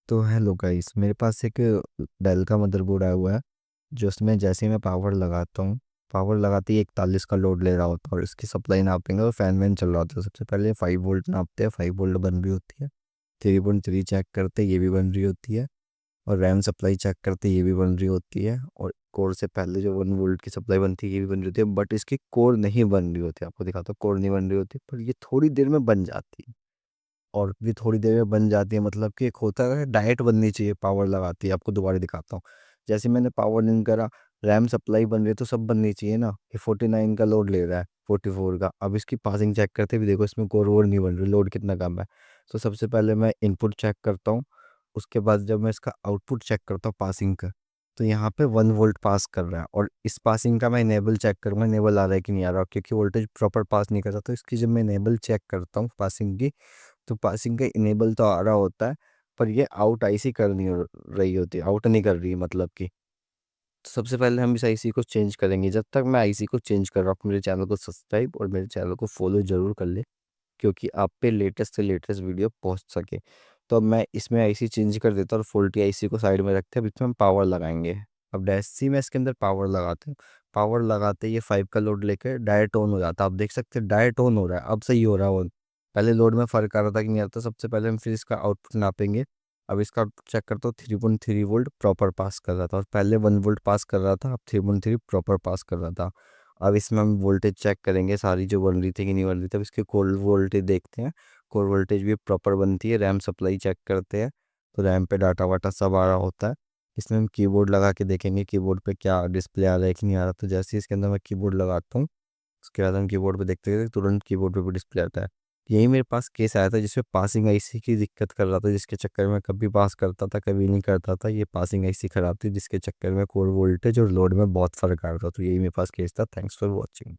तो hello guys, मेरे पास एक डेल का मदरबोर्ड आया हुआ है। जो उसमें जैसे ही मैं पावर लगाता हूँ, पावर लगाते ही 41 का लोड ले रहा होता है और इसकी सप्लाई नापेंगे और फैन वैन चल रहा होता है। सबसे पहले 5 वोल्ट नापते हैं, 5 वोल्ट बन रही होती है। 3.3 चेक करते, ये भी बन रही होती है। और रैम सप्लाई चेक करते, ये भी बन रही होती है। और कोर से पहले जो 1 वोल्ट की सप्लाई बनती है, ये भी बन रही होती है। बट इसकी कोर नहीं बन रही होती, आपको दिखाता हूँ, कोर नहीं बन रही होती, पर ये थोड़ी देर में बन जाती है। और भी थोड़ी देर में बन जाती है, मतलब कि एक होता है डाइट बननी चाहिए, पावर लगाती है। आपको दोबारा दिखाता हूँ। जैसे मैंने पावर इन करा, रैम सप्लाई बन रही है, तो सब बननी चाहिए ना। ये 49 का लोड ले रहा है, 44 का। अब इसकी पासिंग चेक करते भी देखो, इसमें कोर वोर नहीं बन रही, लोड कितना कम है। तो सबसे पहले मैं इनपुट चेक करता हूँ। उसके बाद जब मैं इसका आउटपुट चेक करता हूँ पासिंग का, तो यहाँ पे 1 वोल्ट पास कर रहा है। और इस पासिंग का मैं इनेबल चेक करूंगा, इनेबल आ रहा है कि नहीं आ रहा, क्योंकि वोल्टेज प्रॉपर पास नहीं करता। तो इसकी जब मैं इनेबल चेक करता हूँ पासिंग की, तो पासिंग का इनेबल तो आ रहा होता है, पर ये आउट आईसी कर नहीं रही होती, आउट नहीं कर रही है, मतलब कि। तो सबसे पहले हम इस आईसी को चेंज करेंगे। जब तक मैं आईसी को चेंज कर रहा हूँ, आप मेरे चैनल को सब्सक्राइब और मेरे चैनल को फॉलो जरूर कर ले, क्योंकि आप पे लेटेस्ट से लेटेस्ट वीडियो पहुंच सके। तो अब मैं इसमें आईसी चेंज कर देता हूँ और फुल आईसी को साइड में रखते हैं। अब इसमें हम पावर लगाएंगे। अब डैसी में इसके अंदर पावर लगाते हैं। पावर लगाते ही ये 5 का लोड लेकर डायरेक्ट ऑन हो जाता है। आप देख सकते हैं डायरेक्ट ऑन हो रहा है, अब सही हो रहा है ऑन। पहले लोड में फर्क आ रहा था कि नहीं आता। सबसे पहले हम फिर इसका आउटपुट नापेंगे। अब इसका आउटपुट चेक करता हूँ, 3.3 वोल्ट प्रॉपर पास कर रहा था, और पहले 1 वोल्ट पास कर रहा था, अब 3.3 प्रॉपर पास कर रहा था। अब इसमें हम वोल्टेज चेक करेंगे, सारी जो बन रही थी कि नहीं बन रही थी। अब इसके कोर वोल्टेज देखते हैं, कोर वोल्टेज भी प्रॉपर बनती है। रैम सप्लाई चेक करते हैं, तो रैम पे डाटा वाटा सब आ रहा होता है। इसमें हम कीबोर्ड लगा के देखेंगे कीबोर्ड पे क्या डिस्प्ले आ रहा है कि नहीं आ रहा। तो जैसे ही इसके अंदर मैं कीबोर्ड लगाता हूँ, उसके बाद हम कीबोर्ड पे देखते हैं, तुरंत कीबोर्ड पे भी डिस्प्ले आता है। यही मेरे पास केस आया था जिसमें पासिंग आईसी की दिक्कत कर रहा था, जिसके चक्कर में कभी पास करता था कभी नहीं करता था। ये पासिंग आईसी खराब थी, जिसके चक्कर में कोर वोल्टेज और लोड में बहुत फर्क आ रहा था। तो यही मेरे पास केस था। Thanks for watching.